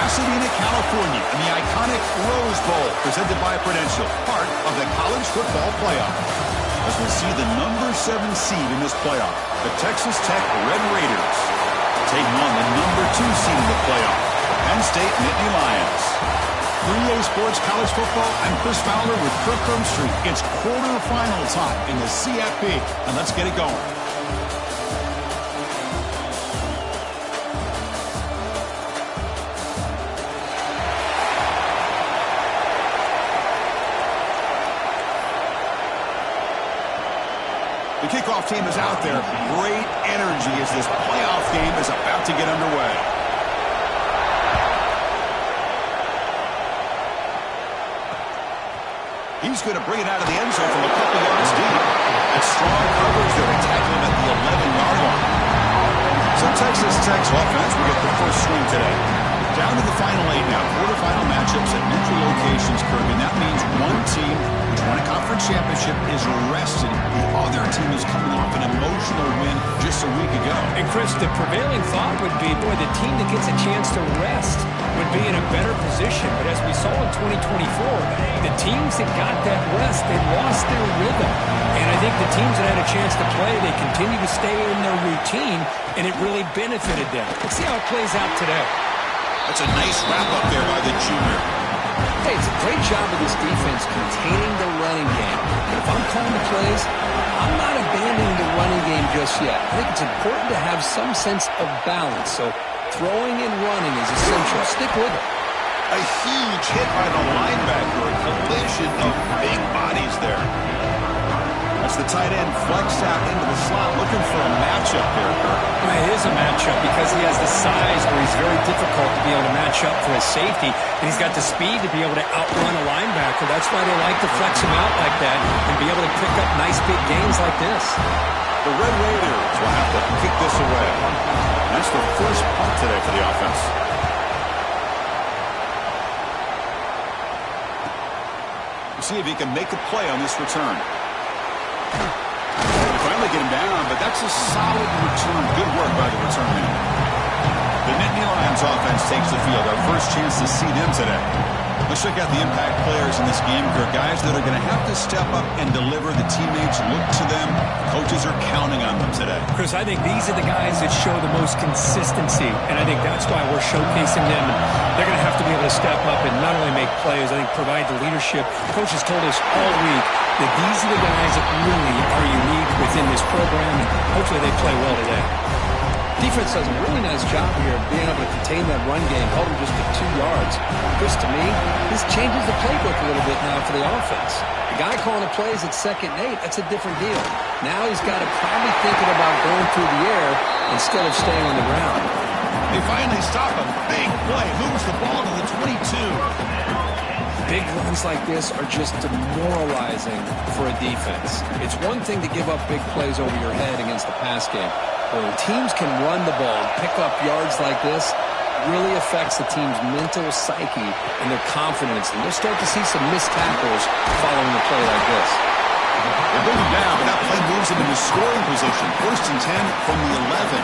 Pasadena, California, in the iconic Rose Bowl, presented by Prudential, part of the College Football Playoff. As we'll see the number 7 seed in this playoff, the Texas Tech Red Raiders, taking on the number 2 seed in the playoff, the Penn State Nittany Lions. 3A Sports College Football, I'm Chris Fowler with Kirk Street. It's quarterfinal time in the CFP, and let's get it going. The kickoff team is out there. Great energy as this playoff game is about to get underway. He's going to bring it out of the end zone from a couple yards deep. And strong coverage there to tackle him at the 11-yard line. So Texas Tech's offense will get the first swing today. Down to the final 8 now. Quarterfinal matchups at neutral locations, Kirk. And that means one team which won a conference championship is rested. The other team is coming off an emotional win just a week ago. And Chris, the prevailing thought would be, boy, the team that gets a chance to rest would be in a better position. But as we saw in 2024, the teams that got that rest, they lost their rhythm. And I think the teams that had a chance to play, they continue to stay in their routine, and it really benefited them. Let's see how it plays out today. That's a nice wrap-up there by the junior. Hey, it's a great job of this defense containing the running game. And if I'm calling the plays, I'm not abandoning the running game just yet. I think it's important to have some sense of balance. So throwing and running is essential. Stick with it. A huge hit by the linebacker. A collision of big bodies there. That's the tight end flexed out into the slot, looking for a matchup there, Kirk. Well, it is a matchup because he has the size where he's very difficult to be able to match up for his safety. And he's got the speed to be able to outrun a linebacker. That's why they like to flex him out like that and be able to pick up nice big gains like this. The Red Raiders will have to kick this away. That's the first punt today for the offense. We'll see if he can make a play on this return. Finally get him down, but that's a solid return. Good work by the return man. The Nittany Lions offense takes the field. Our first chance to see them today. Let's check out the impact players in this game. They're guys that are going to have to step up and deliver. The teammates look to them. Coaches are counting on them today. Chris, I think these are the guys that show the most consistency, and I think that's why we're showcasing them. And they're going to have to be able to step up and not only make plays, I think provide the leadership. Coaches told us all week that these are the guys that really are unique within this program, and hopefully they play well today. Defense does a really nice job here of being able to contain that run game, held him just to 2 yards. Chris, to me, this changes the playbook a little bit now for the offense. The guy calling the plays at 2nd and 8, that's a different deal. Now he's got to probably thinking about going through the air instead of staying on the ground. They finally stop him. Big play. Moves the ball to the 22. Big runs like this are just demoralizing for a defense. It's one thing to give up big plays over your head against the pass game. When teams can run the ball and pick up yards like this, it really affects the team's mental psyche and their confidence. And you'll start to see some missed tackles following a play like this. They bring him down, but that play moves him into scoring position. 1st and 10 from the 11.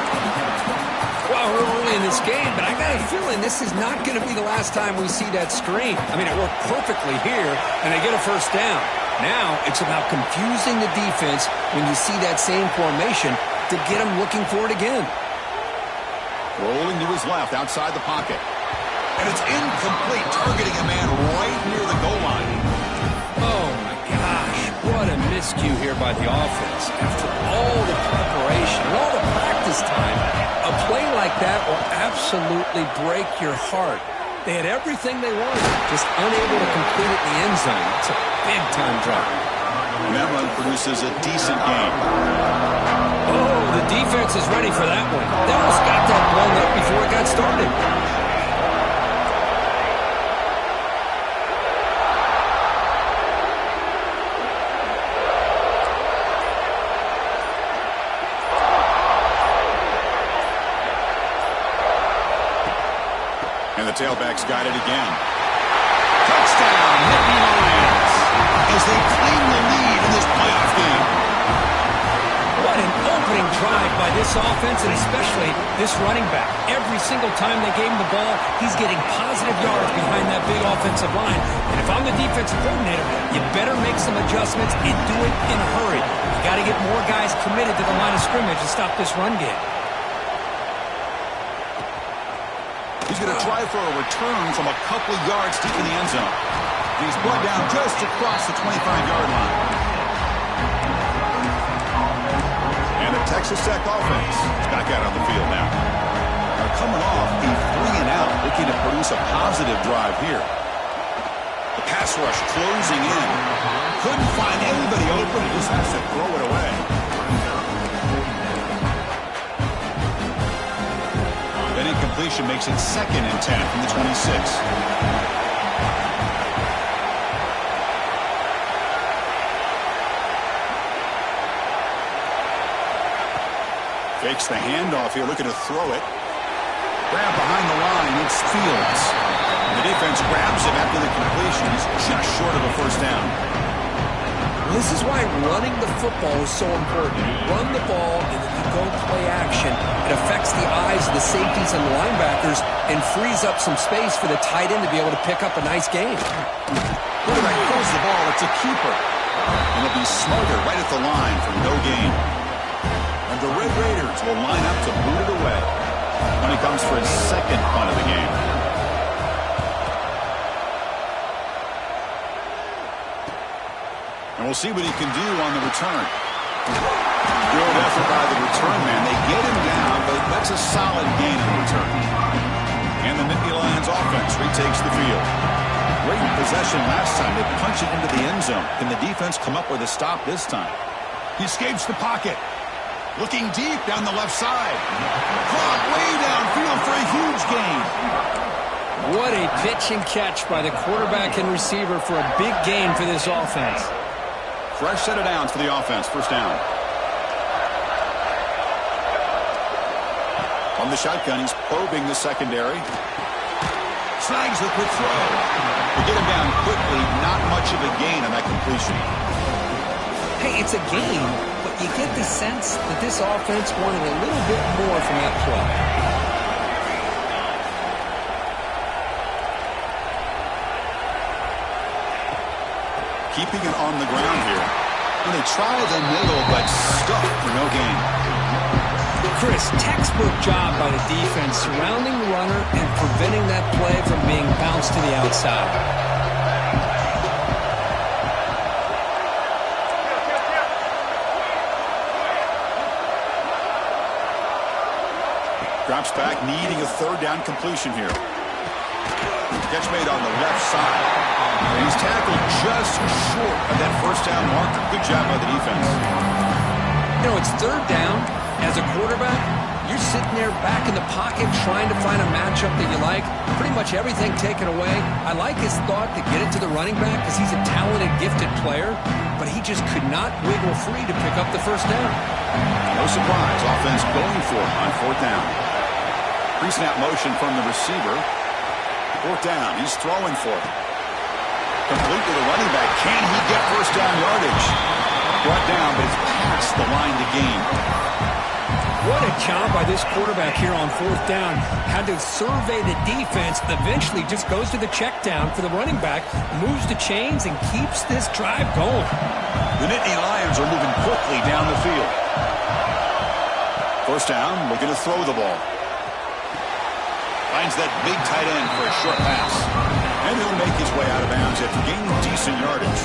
Well, we're early in this game, but I got a feeling this is not going to be the last time we see that screen. I mean, it worked perfectly here, and they get a 1st down. Now it's about confusing the defense when you see that same formation to get them looking for it again. Rolling to his left outside the pocket. And it's incomplete, targeting a man right near the goal line. Oh, my gosh. What a miscue here by the offense. After all the preparation, all the practice time, a play like that will absolutely break your heart. They had everything they wanted, just unable to complete it in the end zone. It's a big-time drop. And that run produces a decent gain. Oh, the defense is ready for that one. They almost got that blown up before it got started. And the tailbacks got it again. Touchdown, Nittany Lions, as they claim the lead in this playoff game. What an opening drive by this offense, and especially this running back. Every single time they gave him the ball, he's getting positive yards behind that big offensive line. And if I'm the defensive coordinator, you better make some adjustments and do it in a hurry. You got to get more guys committed to the line of scrimmage to stop this run game. He's going to try for a return from a couple of yards deep in the end zone. He's brought down just across the 25-yard line. And the Texas Tech offense is back out on the field now. They're coming off a 3-and-out, looking to produce a positive drive here. The pass rush closing in. Couldn't find anybody open. He just has to throw it away. That incompletion makes it 2nd and 10 from the 26. Fakes the handoff here, looking to throw it. Grab behind the line, it's Fields. The defense grabs him after the completion. He's just short of a first down. This is why running the football is so important. You run the ball, and then you go play action. It affects the eyes of the safeties and the linebackers and frees up some space for the tight end to be able to pick up a nice game. Quarterback throws the ball. It's a keeper. And it'll be Smarter right at the line for no gain. And the Red Raiders will line up to boot it away when he comes for his 2nd punt of the game. And we'll see what he can do on the return. Good effort by the return man. They get him down, but that's a solid gain in return. And the Nittany Lions offense retakes the field. Great possession last time. They punch it into the end zone. Can the defense come up with a stop this time? He escapes the pocket. Looking deep down the left side. Caught way downfield for a huge gain. What a pitch and catch by the quarterback and receiver for a big gain for this offense. Fresh set of downs for the offense. First down. On the shotgun, he's probing the secondary. Snags the quick throw. They get him down quickly. Not much of a gain on that completion. Hey, it's a gain, but you get the sense that this offense wanted a little bit more from that play. Keeping it on the ground here. And they try the middle, but stuck for no gain. Chris, textbook job by the defense surrounding the runner and preventing that play from being bounced to the outside. Drops back, needing a 3rd down completion here. Catch made on the left side. And he's tackled just short of that first down marker. Good job by the defense. You know, it's 3rd down. As a quarterback, you're sitting there back in the pocket trying to find a matchup that you like. Pretty much everything taken away. I like his thought to get it to the running back because he's a talented, gifted player, but he just could not wiggle free to pick up the first down. No surprise. Offense going for it on 4th down. Pre-snap motion from the receiver. 4th down. He's throwing for it. Complete to the running back. Can he get first down yardage? Brought down, but it's past the line to gain. What a job by this quarterback here on 4th down. Had to survey the defense. Eventually just goes to the check down for the running back. Moves the chains and keeps this drive going. The Nittany Lions are moving quickly down the field. First down, looking to throw the ball. Finds that big tight end for a short pass. And he'll make his way out of bounds after gaining decent yardage.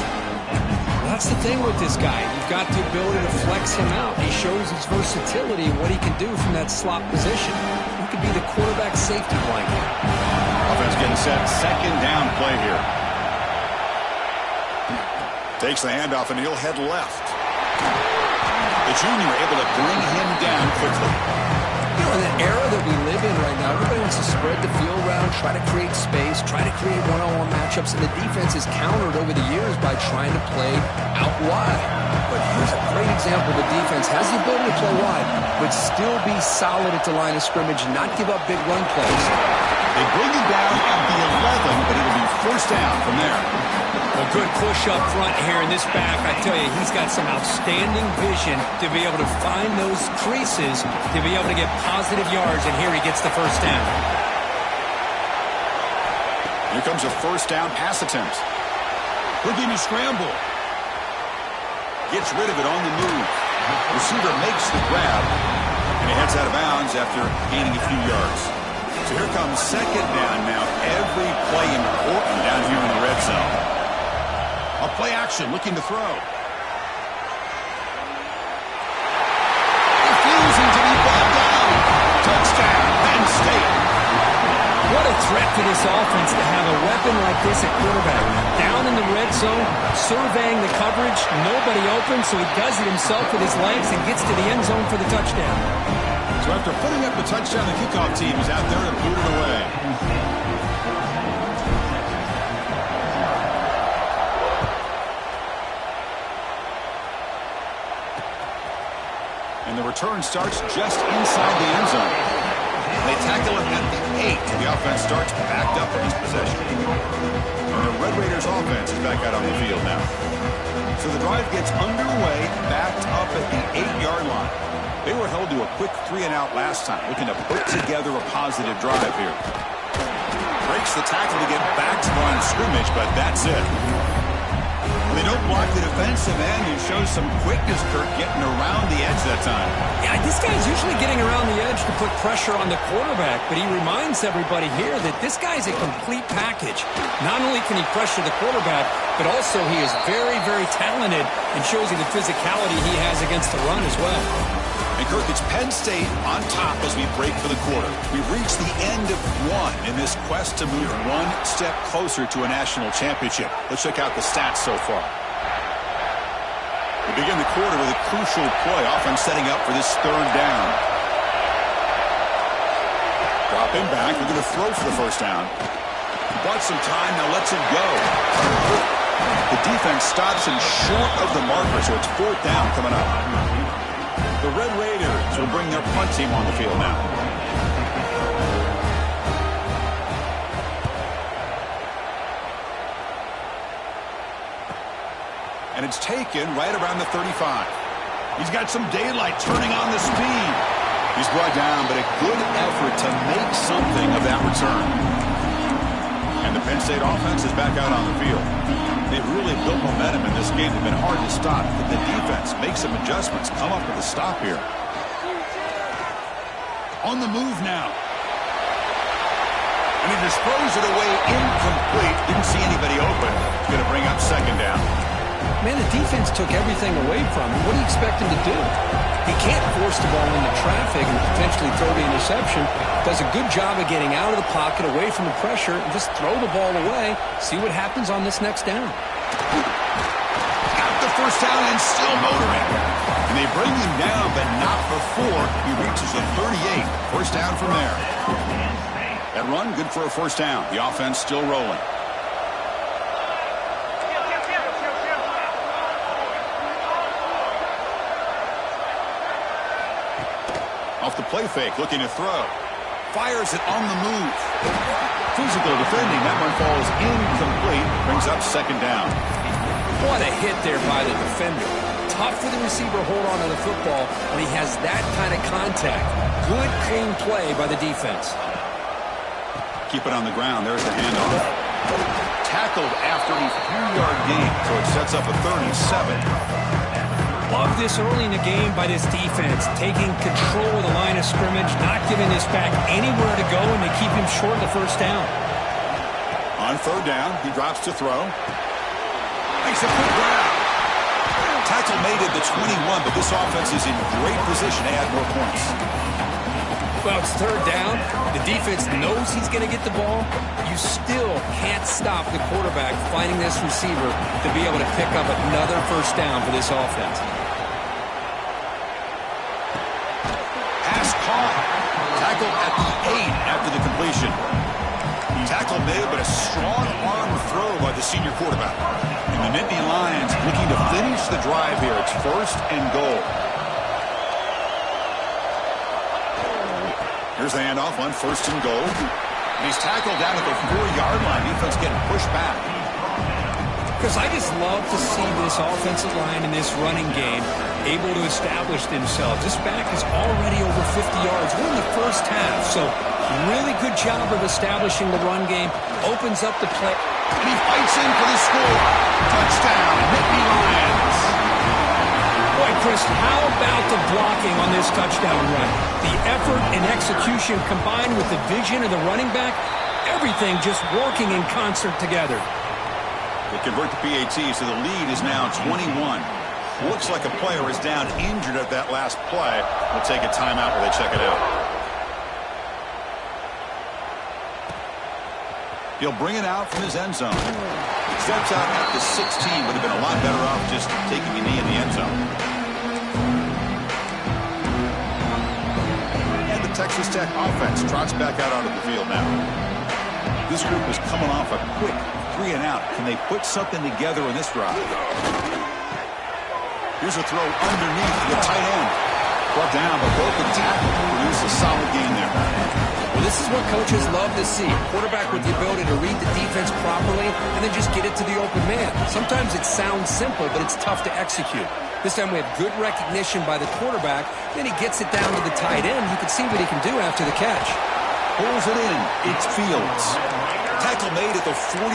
That's the thing with this guy. You've got the ability to flex him out. He shows his versatility and what he can do from that slot position. He could be the quarterback safety blanket. Offense getting set. 2nd down play here. Takes the handoff and he'll head left. The junior able to bring him down quickly. You know, in the era that we live in right now, everybody wants to spread the field around, try to create space, try to create one-on-one matchups, and the defense is countered over the years by trying to play out wide. But here's a great example. The defense has the ability to play wide, but still be solid at the line of scrimmage, not give up big run plays. They bring him down at the 11, but it'll be First down from there. A good push up front here in this back. I tell you, he's got some outstanding vision to be able to find those creases, to be able to get positive yards, and here he gets the first down. Here comes a first down pass attempt. Looking to scramble. Gets rid of it on the move. Receiver makes the grab, and he heads out of bounds after gaining a few yards. So here comes second down now. Every play important down here in the red zone. A play action, looking to throw. Refusing to be brought down. Touchdown, Penn State. What a threat to this offense to have a weapon like this at quarterback. Down in the red zone, surveying the coverage, nobody open, so he does it himself with his legs and gets to the end zone for the touchdown. So after putting up the touchdown, the kickoff team is out there and blew it away. And the return starts just inside the end zone. They tackle him at the 8. The offense starts backed up in this possession. And the Red Raiders offense is back out on the field now. So the drive gets underway, backed up at the 8-yard line. They were held to a quick 3-and-out last time, looking to put together a positive drive here. Breaks the tackle to get back to the line of scrimmage, but that's it. They don't block the defensive end and shows some quickness, Kirk, getting around the edge that time. Yeah, this guy's usually getting around the edge to put pressure on the quarterback, but he reminds everybody here that this guy's a complete package. Not only can he pressure the quarterback, but also he is very, very talented and shows you the physicality he has against the run as well. And, Kirk, it's Penn State on top as we break for the quarter. We've reached the end of one in this quest to move one step closer to a national championship. Let's check out the stats so far. We begin the quarter with a crucial play, often setting up for this third down. Dropping back, we're going to throw for the first down. Bought some time, now lets it go. The defense stops him short of the marker, so it's fourth down coming up. The Red Raiders will bring their punt team on the field now. And it's taken right around the 35. He's got some daylight turning on the speed. He's brought down, but a good effort to make something of that return. And the Penn State offense is back out on the field. They've really built momentum in this game. They've been hard to stop, but the defense makes some adjustments, come up with a stop here. On the move now. And he disposed it away incomplete. Didn't see anybody open. Going to bring up second down. Man, the defense took everything away from him. What do you expect him to do? He can't force the ball into traffic and potentially throw the interception. Does a good job of getting out of the pocket, away from the pressure, and just throw the ball away. See what happens on this next down. Got the first down and still motoring. And they bring him down, but not before he reaches the 38. First down from there. That run, good for a first down. The offense still rolling. Off the play fake, looking to throw. Fires it on the move. Physical defending. That one falls incomplete. Brings up second down. What a hit there by the defender. Tough for the receiver to hold on to the football when he has that kind of contact. Good, clean play by the defense. Keep it on the ground. There's the handoff. Tackled after a few-yard gain, so it sets up a 37. Love this early in the game by this defense, taking control of the line of scrimmage, not giving this back anywhere to go, and they keep him short of the first down. On third down, he drops to throw. Makes a quick grab. Tackle made at the 21, but this offense is in great position to add more points. Well, it's third down. The defense knows he's going to get the ball. You still can't stop the quarterback finding this receiver to be able to pick up another first down for this offense. Pass caught. Tackle at the 8 after the completion. Tackle made, but a strong arm throw by the senior quarterback. And the Nittany Lions looking to finish the drive here. It's first and goal. Here's the handoff on first and goal. He's tackled down at the 4-yard line. Defense getting pushed back. Because I just love to see this offensive line in this running game able to establish themselves. This back is already over 50 yards. We're in the first half, so really good job of establishing the run game. Opens up the play. And he fights in for the score. Touchdown, Nittany Lions. Boy, Chris, how about the blocking on this touchdown run? The effort and execution combined with the vision of the running back, everything just working in concert together. They convert the PAT, so the lead is now 21. Looks like a player is down injured at that last play. We'll take a timeout while they check it out. He'll bring it out from his end zone. Steps out at the 16. Would have been a lot better off just taking a knee in the end zone. And the Texas Tech offense trots back out onto the field now. This group is coming off a quick 3 and out. Can they put something together in this drive? Here's a throw underneath the tight end. Brought down, but broken tackle. Produce a solid gain there. Well, this is what coaches love to see. Quarterback with the ability to read the defense properly and then just get it to the open man. Sometimes it sounds simple, but it's tough to execute. This time we have good recognition by the quarterback. Then he gets it down to the tight end. You can see what he can do after the catch. Pulls it in. It's Fields. Tackle made at the 41.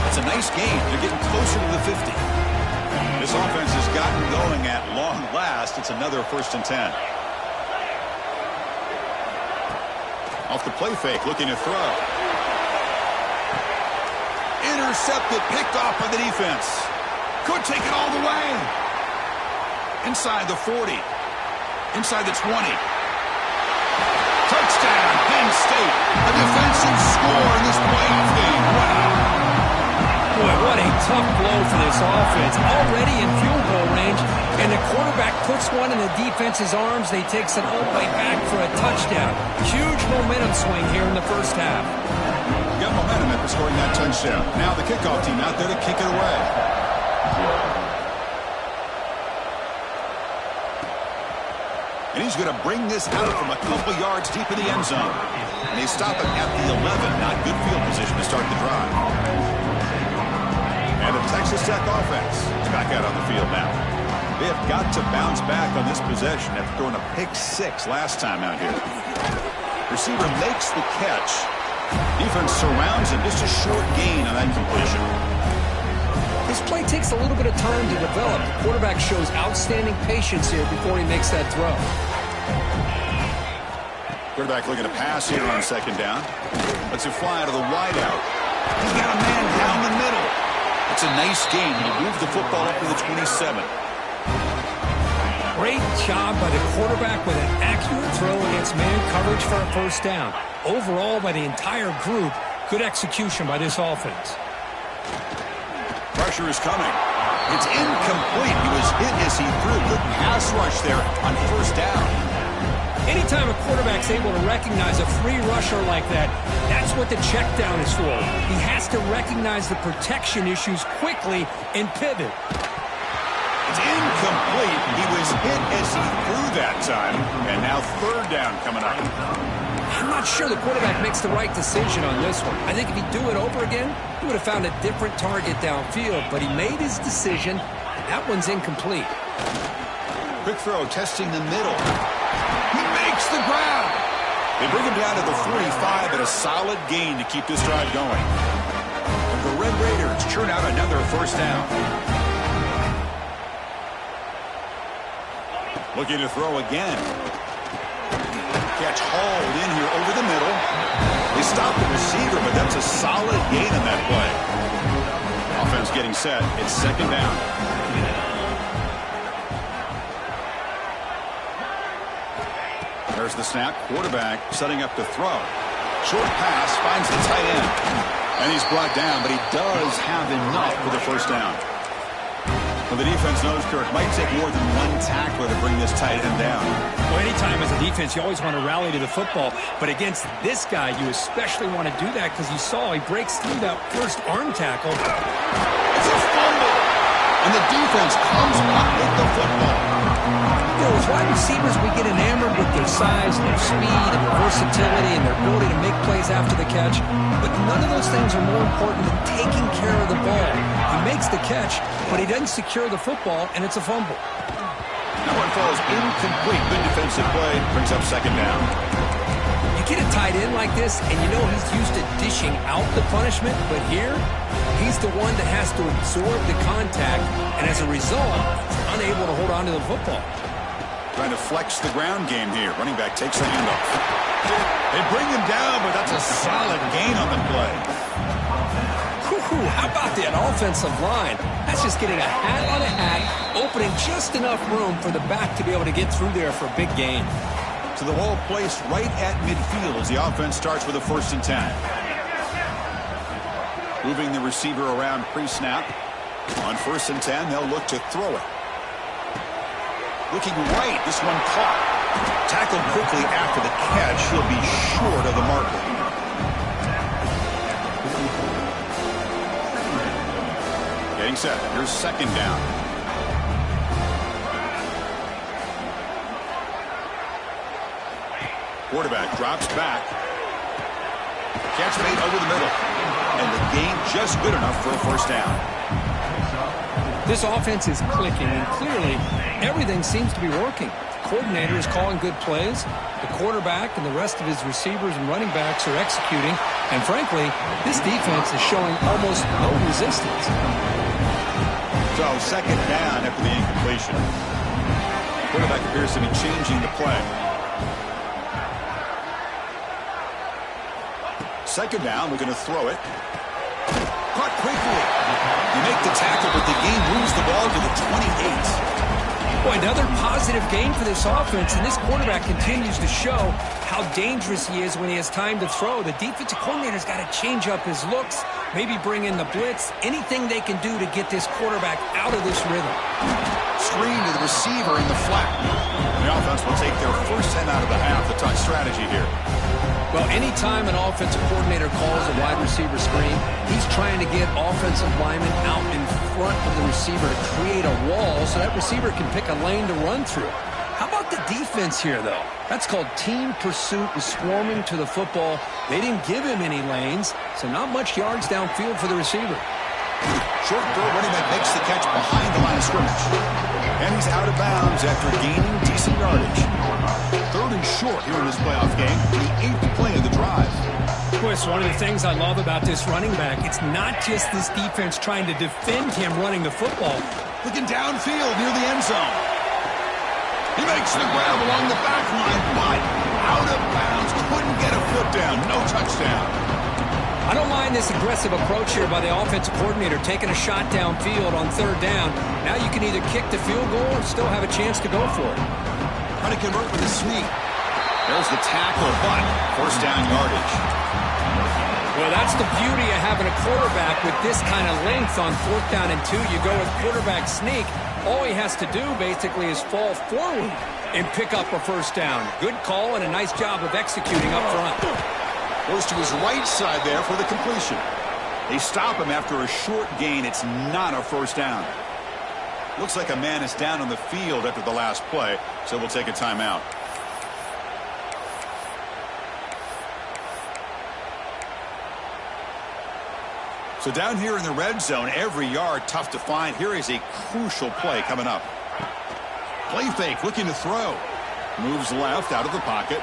That's a nice gain. They're getting closer to the 50. This offense has gotten going at long last. It's another 1st and 10. Off the play fake, looking to throw. Intercepted, picked off by the defense. Could take it all the way. Inside the 40. Inside the 20. Touchdown, Penn State. A defensive score in this playoff game. Wow. Boy, what a tough blow for this offense. Already in field goal range, and the quarterback puts one in the defense's arms. They takes it all the way back for a touchdown. Huge momentum swing here in the first half. Got momentum after scoring that touchdown. Now the kickoff team out there to kick it away. And he's going to bring this out from a couple yards deep in the end zone. And they stop it at the 11. Not good field position to start the drive. And the Texas Tech offense is back out on the field now. They have got to bounce back on this possession after throwing a pick 6 last time out here. Receiver makes the catch. Defense surrounds him. Just a short gain on that completion. This play takes a little bit of time to develop. The quarterback shows outstanding patience here before he makes that throw. Quarterback looking to pass here on 2nd down. Lets it fly to the wideout. He's got a man down the middle. It's a nice game. He'll move the football up to the 27. Great job by the quarterback with an accurate throw against man coverage for a 1st down. Overall, by the entire group, good execution by this offense. Pressure is coming. It's incomplete. He was hit as he threw. Good pass rush there on 1st down. Anytime a quarterback's able to recognize a free rusher like that, that's what the check down is for. He has to recognize the protection issues quickly and pivot. It's incomplete. He was hit as he threw that time. And now 3rd down coming up. I'm not sure the quarterback makes the right decision on this one. I think if he'd do it over again, he would have found a different target downfield. But he made his decision, and that one's incomplete. Quick throw, testing the middle. He makes the grab. They bring him down to the 45, and a solid gain to keep this drive going. And the Red Raiders churn out another 1st down. Looking to throw again. Catch hauled in here over the middle. They stop the receiver, but that's a solid gain in that play. Offense getting set. It's 2nd down. There's the snap. Quarterback setting up to throw. Short pass finds the tight end. And he's brought down, but he does have enough for the 1st down. Well, the defense knows, Kirk, might take more than one tackler to bring this tight end down. Well, anytime as a defense, you always want to rally to the football. But against this guy, you especially want to do that because you saw he breaks through that first arm tackle. It's a fumble. And the defense comes up with the football. There With wide receivers, we get enamored with their size, their speed, and their versatility, and their ability to make plays after the catch. But none of those things are more important than taking care of the ball. He makes the catch, but he doesn't secure the football, and it's a fumble. That one falls incomplete. Good defensive play. Brings up second down. You get a tight end like this, and you know he's used to dishing out the punishment, but here, he's the one that has to absorb the contact, and as a result, he's unable to hold on to the football. Trying to flex the ground game here. Running back takes the handoff. They bring him down, but that's a solid gain on the play. How about that offensive line? That's just getting a hat on a hat, opening just enough room for the back to be able to get through there for a big gain. So the ball placed right at midfield as the offense starts with a 1st and 10. Moving the receiver around pre-snap. On 1st and 10, they'll look to throw it. Looking right, this one caught. Tackled quickly after the catch. He'll be short of the marker. Getting set. Here's second down. Quarterback drops back. Catch made over the middle. And the gain just good enough for a 1st down. This offense is clicking, and clearly everything seems to be working. The coordinator is calling good plays. The quarterback and the rest of his receivers and running backs are executing. And frankly, this defense is showing almost no resistance. So second down after the incompletion. Quarterback appears to be changing the play. Second down, we're going to throw it. Caught quickly. You make the tackle, but the game moves the ball to the 28. Boy, another positive gain for this offense, and this quarterback continues to show how dangerous he is when he has time to throw. The defensive coordinator's got to change up his looks, maybe bring in the blitz, anything they can do to get this quarterback out of this rhythm. Screen to the receiver in the flat. The offense will take their first 10 out of the half. The touch strategy here. Well, anytime an offensive coordinator calls a wide receiver screen, he's trying to get offensive linemen out in front of the receiver to create a wall so that receiver can pick a lane to run through. How about the defense here, though? That's called team pursuit and swarming to the football. They didn't give him any lanes, so not much yards downfield for the receiver. Short throw, running back makes the catch behind the line of scrimmage. And he's out of bounds after gaining decent yardage. 3rd and short here in this playoff game. The 8th play of the drive. Boy, it's one of the things I love about this running back. It's not just this defense trying to defend him running the football. Looking downfield near the end zone. He makes the grab along the back line, but out of bounds. Couldn't get a foot down. No touchdown. I don't mind this aggressive approach here by the offensive coordinator, taking a shot downfield on 3rd down. Now you can either kick the field goal or still have a chance to go for it. Trying to convert with a sneak. There's the tackle, but 1st down yardage. Well, that's the beauty of having a quarterback with this kind of length on 4th down and 2. You go with quarterback sneak. All he has to do basically is fall forward and pick up a 1st down. Good call and a nice job of executing up front. Goes to his right side there for the completion. They stop him after a short gain. It's not a 1st down. Looks like a man is down on the field after the last play, so we'll take a timeout. So down here in the red zone, every yard tough to find. Here is a crucial play coming up. Play fake, looking to throw. Moves left out of the pocket.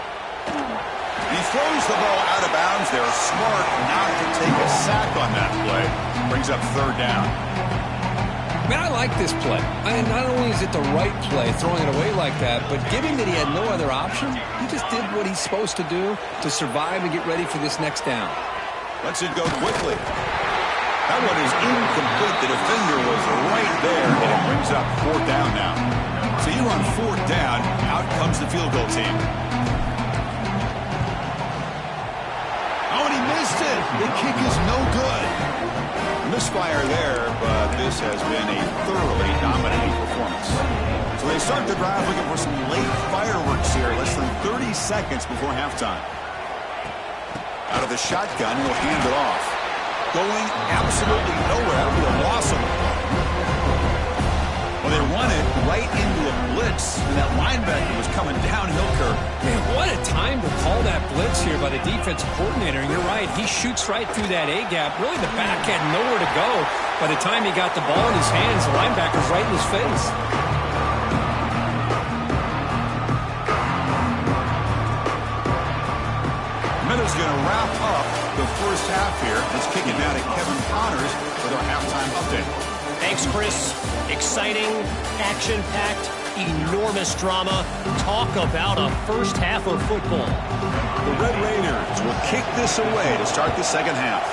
He throws the ball out of bounds there. Smart not to take a sack on that play. Brings up 3rd down. Man, I like this play. Not only is it the right play, throwing it away like that, but given that he had no other option, he just did what he's supposed to do to survive and get ready for this next down. Lets it go quickly. That one is incomplete. The defender was right there, and it brings up 4th down now. So you're on 4th down. Out comes the field goal team. Oh, and he missed it. The kick is no good. Misfire there, but this has been a thoroughly dominating performance. So they start the drive looking for some late fireworks here, less than 30 seconds before halftime. Out of the shotgun, he'll hand it off. Going absolutely nowhere with a loss of the ball. Well, they run it right into a blitz, and that linebacker was coming downhill, Kirk. Man, what a time to call that blitz here by the defensive coordinator. And you're right, he shoots right through that A-gap. Really, the back had nowhere to go. By the time he got the ball in his hands, the linebacker's right in his face. Minutes going to wrap up the first half here. Let's kick it now to Kevin Connors with our halftime update. Thanks, Chris. Exciting, action-packed, enormous drama. Talk about a first half of football. The Red Raiders will kick this away to start the second half.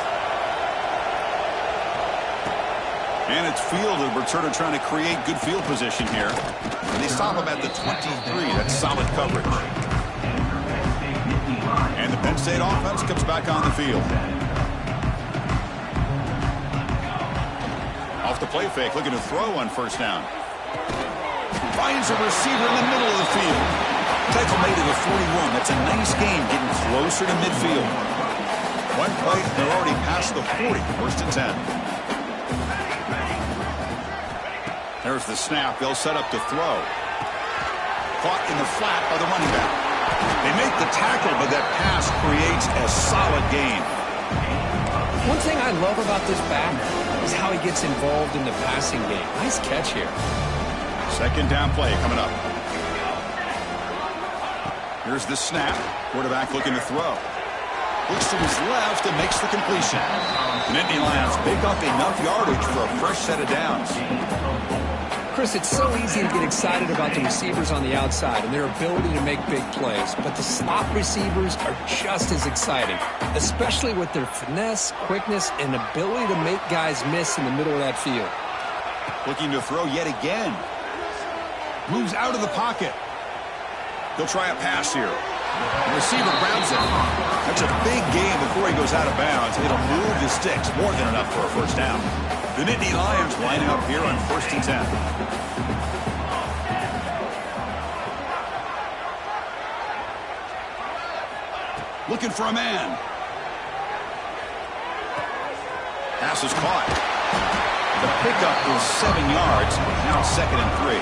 And it's fielded. Returner trying to create good field position here. And they stop him at the 23. That's solid coverage. And the Penn State offense comes back on the field. Off the play fake, looking to throw on first down. Finds a receiver in the middle of the field. Tackle made at the 41. That's a nice game, getting closer to midfield. One play, they're already past the 40. First and 10. There's the snap. They'll set up to throw. Caught in the flat by the running back. They make the tackle, but that pass creates a solid gain. One thing I love about this back is how he gets involved in the passing game. Nice catch here. Second down play coming up. Here's the snap. Quarterback looking to throw. Looks to his left and makes the completion. And Nittany Lions pick up enough yardage for a fresh set of downs. Chris, it's so easy to get excited about the receivers on the outside and their ability to make big plays, but the slot receivers are just as exciting, especially with their finesse, quickness, and ability to make guys miss in the middle of that field. Looking to throw yet again. Moves out of the pocket. He'll try a pass here. The receiver grabs it. That's a big gain before he goes out of bounds. It'll move the sticks, more than enough for a first down. The Nittany Lions lining up here on first and 10. Looking for a man. Pass is caught. The pickup is 7 yards. Now second and 3.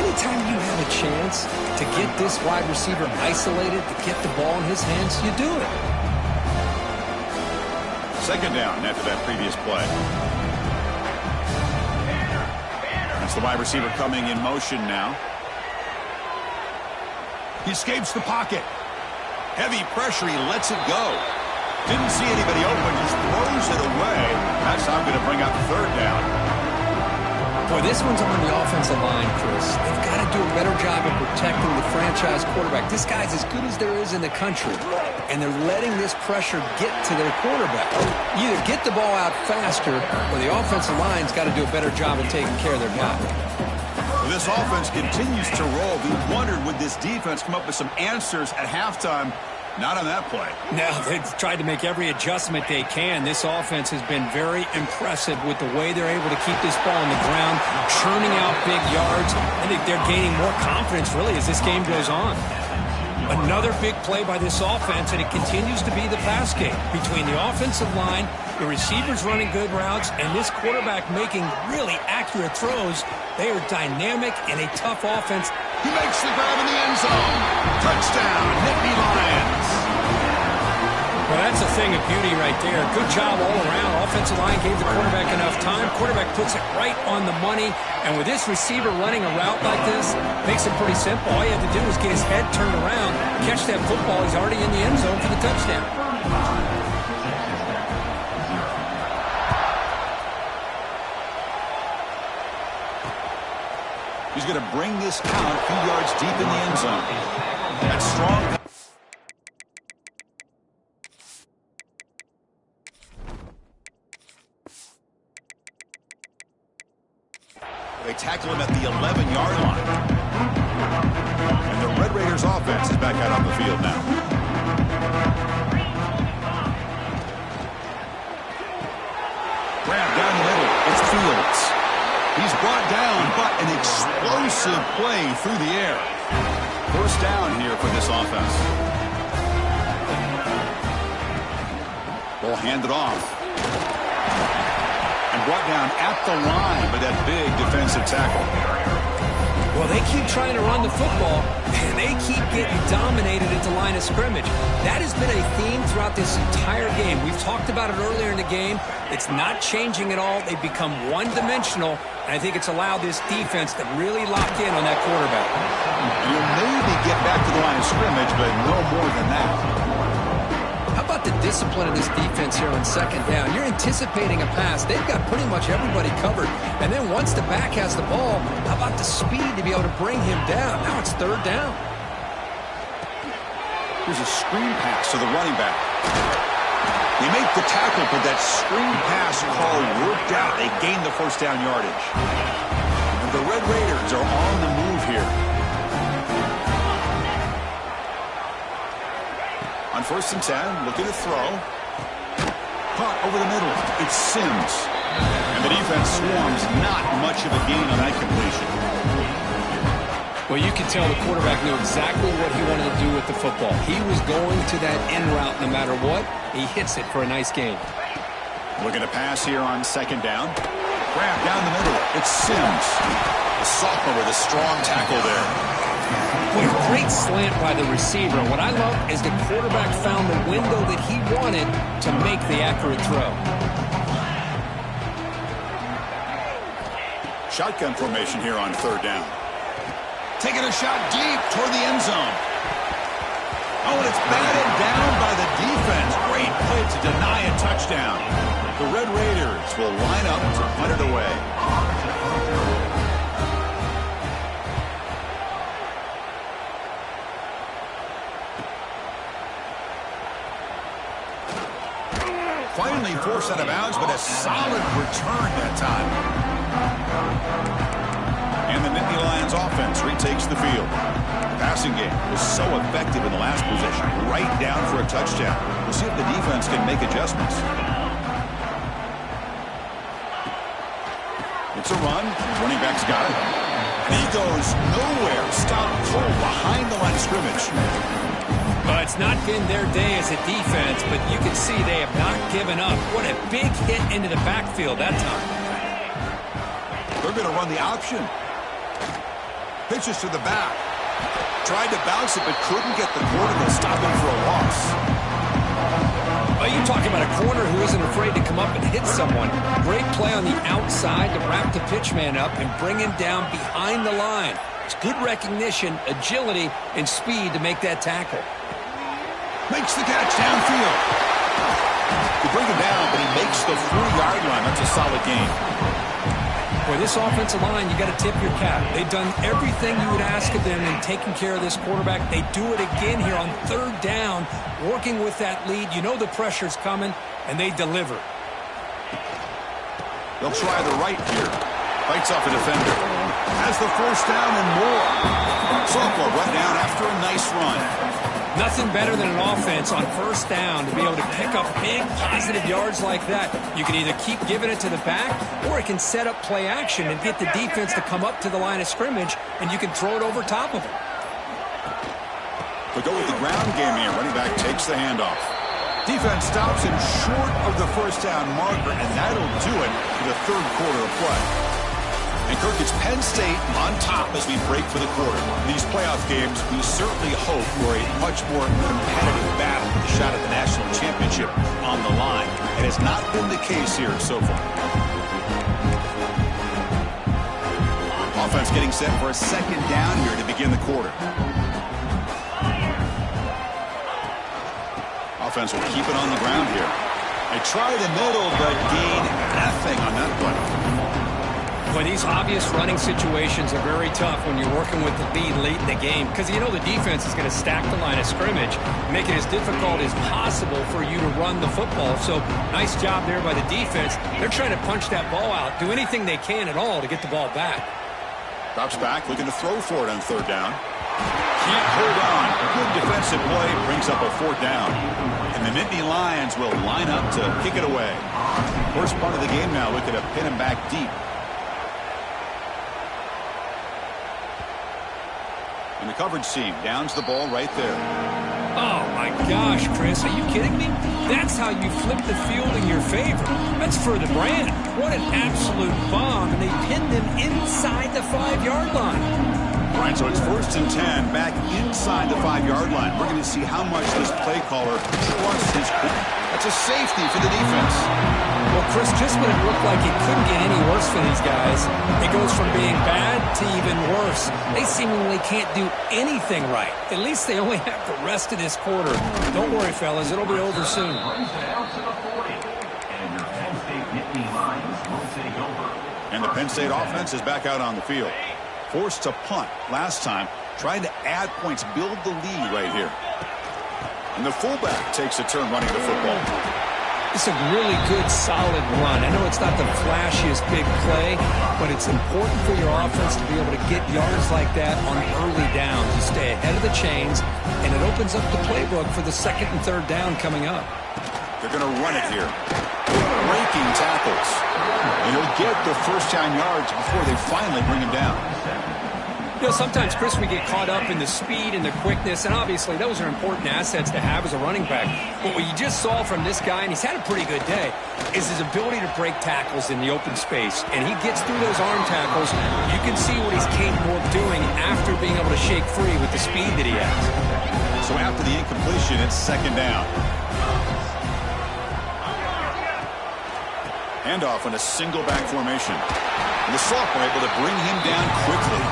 Anytime you have a chance to get this wide receiver isolated, to get the ball in his hands, you do it. Second down after that previous play. That's the wide receiver coming in motion now. He escapes the pocket. Heavy pressure, he lets it go. Didn't see anybody open, just throws it away. That's not going to bring up third down. Boy, this one's on the offensive line, Chris. They've got to do a better job of protecting the franchise quarterback. This guy's as good as there is in the country, and they're letting this pressure get to their quarterback. You either get the ball out faster, or the offensive line's got to do a better job of taking care of their guy. Well, this offense continues to roll. We wondered, would this defense come up with some answers at halftime? Not on that play. No, they've tried to make every adjustment they can. This offense has been very impressive with the way they're able to keep this ball on the ground, churning out big yards. I think they're gaining more confidence, really, as this game goes on. Another big play by this offense, and it continues to be the pass game. Between the offensive line, the receivers running good routes, and this quarterback making really accurate throws, they are dynamic and a tough offense. He makes the grab in the end zone. Touchdown, Nittany Lions. Well, that's a thing of beauty right there. Good job all around. Offensive line gave the quarterback enough time. Quarterback puts it right on the money. And with this receiver running a route like this, makes it pretty simple. All you have to do is get his head turned around, catch that football. He's already in the end zone for the touchdown. He's going to bring this out a few yards deep in the end zone. That's strong. They tackle him at the 11-yard line. And the Red Raiders offense is back out on the field now. Grab down the middle. It's Fields. He's brought down, but an explosive play through the air. First down here for this offense. Ball handed off. And brought down at the line by that big defensive tackle. Well, they keep trying to run the football, and they keep getting dominated at the line of scrimmage. That has been a theme throughout this entire game. We've talked about it earlier in the game. It's not changing at all. They've become one-dimensional, and I think it's allowed this defense to really lock in on that quarterback. You'll maybe get back to the line of scrimmage, but no more than that. How about the discipline of this defense here on second down? You're anticipating a pass. They've got pretty much everybody covered. And then once the back has the ball, how about the speed to be able to bring him down? Now it's third down. Here's a screen pass to the running back. They make the tackle, but that screen pass call worked out. They gained the first down yardage. And the Red Raiders are on the move here. On 1st and 10, looking to throw. Caught over the middle. It's Sims. And the defense swarms. Not much of a gain on that completion. Well, you can tell the quarterback knew exactly what he wanted to do with the football. He was going to that in route no matter what. He hits it for a nice gain. Looking to pass here on 2nd down. Grab down the middle. It's Sims. The sophomore with a strong tackle there. What a great slant by the receiver. What I love is the quarterback found the window that he wanted to make the accurate throw. Shotgun formation here on 3rd down. Taking a shot deep toward the end zone. Oh, and it's batted down by the defense. Great play to deny a touchdown. The Red Raiders will line up to punt it away. Finally forced out of bounds, but a solid return that time. And the Nittany Lions offense retakes the field. The passing game was so effective in the last possession, right down for a touchdown. We'll see if the defense can make adjustments. It's a run. Running back's got it. And he goes nowhere. Stop cold behind the line of scrimmage. Well, it's not been their day as a defense, but you can see they have not given up. What a big hit into the backfield that time. They're going to run the option. Pitches to the back. Tried to bounce it, but couldn't get the corner to stop him for a loss. Well, you talk about a corner who isn't afraid to come up and hit someone. Great play on the outside to wrap the pitchman up and bring him down behind the line. It's good recognition, agility, and speed to make that tackle. Makes the catch downfield. They bring him down, but he makes the 40-yard line. That's a solid gain. For this offensive line, you got to tip your cap. They've done everything you would ask of them in taking care of this quarterback. They do it again here on 3rd down, working with that lead. You know the pressure's coming, and they deliver. They'll try the right here. Fights off a defender. Has the 1st down and more. Sophomore run down after a nice run. Nothing better than an offense on 1st down to be able to pick up big positive yards like that. You can either keep giving it to the back, or it can set up play action and get the defense to come up to the line of scrimmage, and you can throw it over top of them. They go with the ground game here. Running back takes the handoff. Defense stops him short of the 1st down marker, and that'll do it for the 3rd quarter of play. And Kirk, it's Penn State on top as we break for the quarter. In these playoff games, we certainly hope for a much more competitive battle with a shot at the national championship on the line. It has not been the case here so far. Offense getting set for a 2nd down here to begin the quarter. Offense will keep it on the ground here. They try the middle, but gain nothing on that play. Well, these obvious running situations are very tough when you're working with the lead late in the game, because you know the defense is going to stack the line of scrimmage, make it as difficult as possible for you to run the football. So nice job there by the defense. They're trying to punch that ball out, do anything they can at all to get the ball back. Drops back, looking to throw for it on 3rd down. Can't hold on. Good defensive play brings up a 4th down. And the Nittany Lions will line up to kick it away. First part of the game now, looking to pin him back deep. And the coverage team downs the ball right there. Oh, my gosh, Chris. Are you kidding me? That's how you flip the field in your favor. That's for the brand. What an absolute bomb. And they pinned him inside the 5-yard line. All right, so it's 1st and 10 back inside the 5-yard line. We're going to see how much this play caller trusts his quarterback. That's a safety for the defense. Well, Chris, just when it looked like it couldn't get any worse for these guys, it goes from being bad to even worse. They seemingly can't do anything right. At least they only have the rest of this quarter. Don't worry, fellas. It'll be over soon. And the Penn State offense is back out on the field. Forced to punt last time, trying to add points, build the lead right here. And the fullback takes a turn running the football. It's a really good, solid run. I know it's not the flashiest big play, but it's important for your offense to be able to get yards like that on early downs. You stay ahead of the chains, and it opens up the playbook for the 2nd and 3rd down coming up. They're going to run it here. Breaking tackles. And he'll get the first down yards before they finally bring him down. You know, sometimes, Chris, we get caught up in the speed and the quickness, and obviously those are important assets to have as a running back. But what you just saw from this guy, and he's had a pretty good day, is his ability to break tackles in the open space. And he gets through those arm tackles. You can see what he's capable of doing after being able to shake free with the speed that he has. So after the incompletion, it's 2nd down. Handoff in a single back formation. And the sophomore able to bring him down quickly.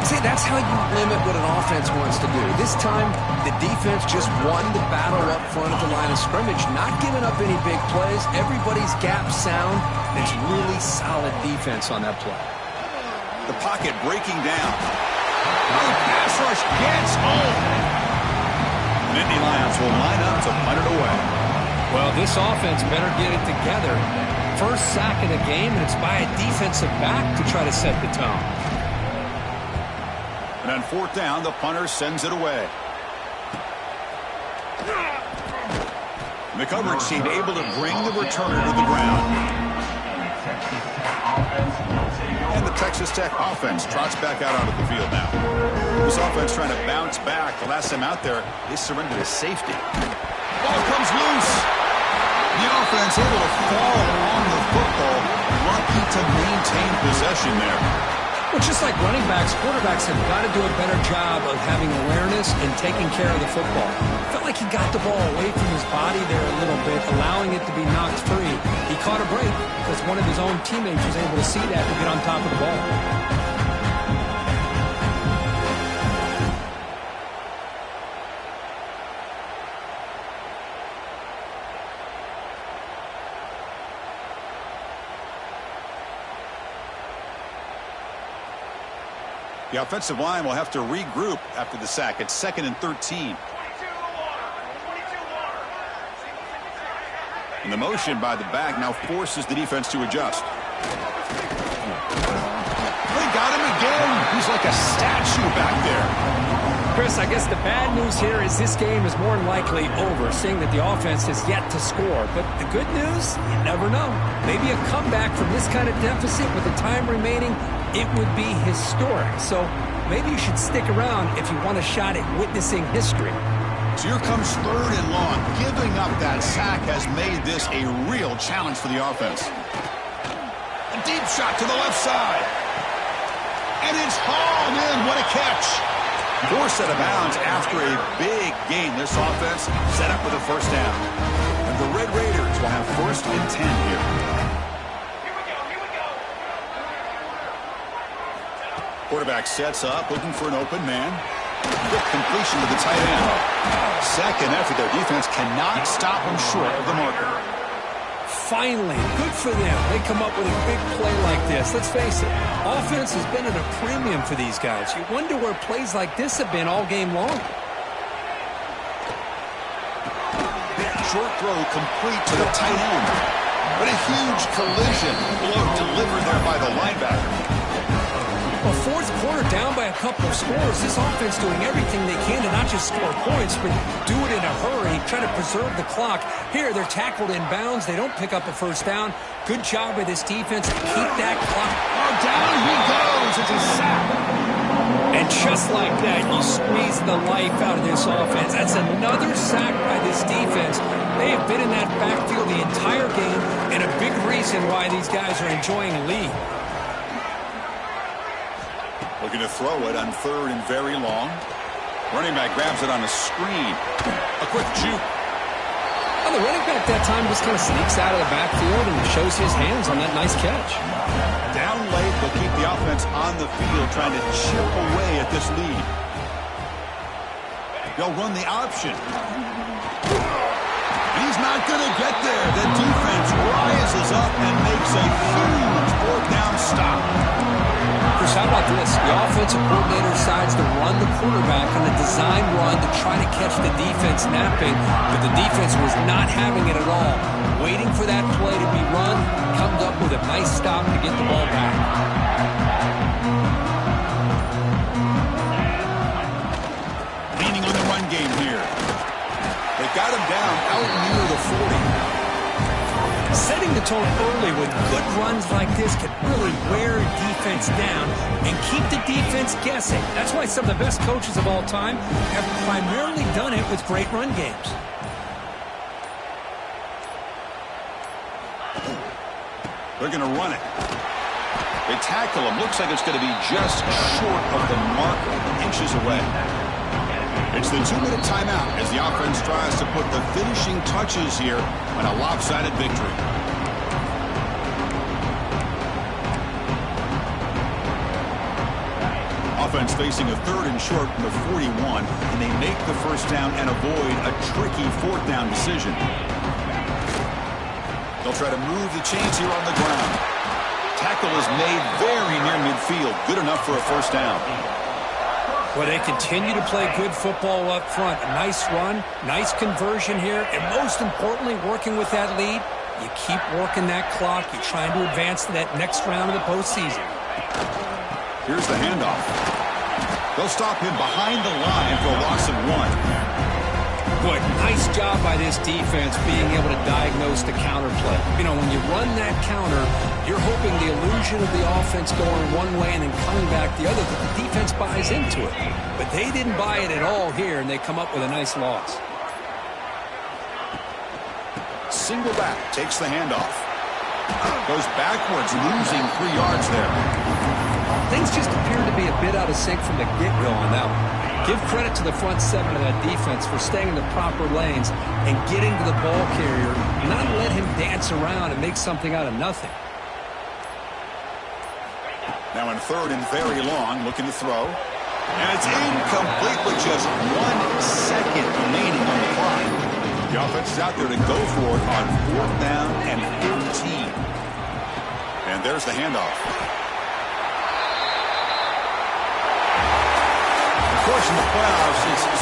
See, that's how you limit what an offense wants to do. This time, the defense just won the battle up front at the line of scrimmage, not giving up any big plays. Everybody's gap sound. It's really solid defense on that play. The pocket breaking down. The pass rush gets home. Nittany Lions will line up to punt it away. Well, this offense better get it together. First sack of the game, and it's by a defensive back to try to set the tone. And on 4th down, the punter sends it away. And the coverage team able to bring the returner to the ground. And the Texas Tech offense trots back out onto the field now. This offense trying to bounce back. The last time out there, they surrendered a safety. Ball comes loose. The offense able to fall on the football. Lucky to maintain possession there. Well, just like running backs, quarterbacks have got to do a better job of having awareness and taking care of the football. Felt like he got the ball away from his body there a little bit, allowing it to be knocked free. He caught a break because one of his own teammates was able to see that and get on top of the ball. The offensive line will have to regroup after the sack. It's 2nd and 13. And the motion by the back now forces the defense to adjust. They got him again. He's like a statue back there. Chris, I guess the bad news here is this game is more than likely over, seeing that the offense has yet to score. But the good news, you never know. Maybe a comeback from this kind of deficit with the time remaining, it would be historic. So maybe you should stick around if you want a shot at witnessing history. So here comes 3rd and long. Giving up that sack has made this a real challenge for the offense. A deep shot to the left side. And it's hauled in. What a catch. Forced out of bounds after a big game. This offense set up with a 1st down. And the Red Raiders will have 1st and 10 here. Quarterback sets up, looking for an open man. Quick completion to the tight end. 2nd effort. Their defense cannot stop them short of the marker. Finally, good for them. They come up with a big play like this. Let's face it, offense has been at a premium for these guys. You wonder where plays like this have been all game long. Short throw complete to the tight end. But a huge collision blow delivered there by the linebacker. Well, 4th quarter down by a couple of scores. This offense doing everything they can to not just score points, but do it in a hurry, try to preserve the clock. Here, they're tackled in bounds. They don't pick up a 1st down. Good job by this defense to keep that clock. Oh, down he goes. It's a sack. And just like that, you squeeze the life out of this offense. That's another sack by this defense. They have been in that backfield the entire game, and a big reason why these guys are enjoying a lead. Looking to throw it on 3rd and very long. Running back grabs it on a screen. A quick juke. Well, the running back that time just kind of sneaks out of the backfield and shows his hands on that nice catch. Down late, they'll keep the offense on the field, trying to chip away at this lead. They'll run the option. He's not going to get there. The defense rises up and makes a huge 4th down stop. Chris, how about this? The offensive coordinator decides to run the quarterback on a design run to try to catch the defense napping, but the defense was not having it at all. Waiting for that play to be run, comes up with a nice stop to get the ball back. Leaning on the run game here. They got him down out near the 40. Setting the tone early with good runs like this can really wear a defense down and keep the defense guessing. That's why some of the best coaches of all time have primarily done it with great run games. They're going to run it. They tackle him. Looks like it's going to be just short of the marker, inches away. It's the 2-minute timeout as the offense tries to put the finishing touches here on a lopsided victory. Offense facing a 3rd and short from the 41, and they make the 1st down and avoid a tricky 4th down decision. They'll try to move the chains here on the ground. Tackle is made very near midfield. Good enough for a 1st down. Well, they continue to play good football up front. A nice run, nice conversion here, and most importantly, working with that lead, you keep working that clock. You're trying to advance to that next round of the postseason. Here's the handoff. They'll stop him behind the line for a loss of 1. Boy, nice job by this defense being able to diagnose the counter play. You know, when you run that counter, you're hoping the illusion of the offense going one way and then coming back the other. The defense buys into it. But they didn't buy it at all here, and they come up with a nice loss. Single back, takes the handoff. Goes backwards, losing 3 yards there. Things just appear to be a bit out of sync from the get-go on that one. Give credit to the front 7 of that defense for staying in the proper lanes and getting to the ball carrier, not let him dance around and make something out of nothing. Now in 3rd and very long, looking to throw. And it's incomplete with just 1 second remaining on the clock. The offense is out there to go for it on 4th down and 13. And there's the handoff. Of course, in the playoffs, it's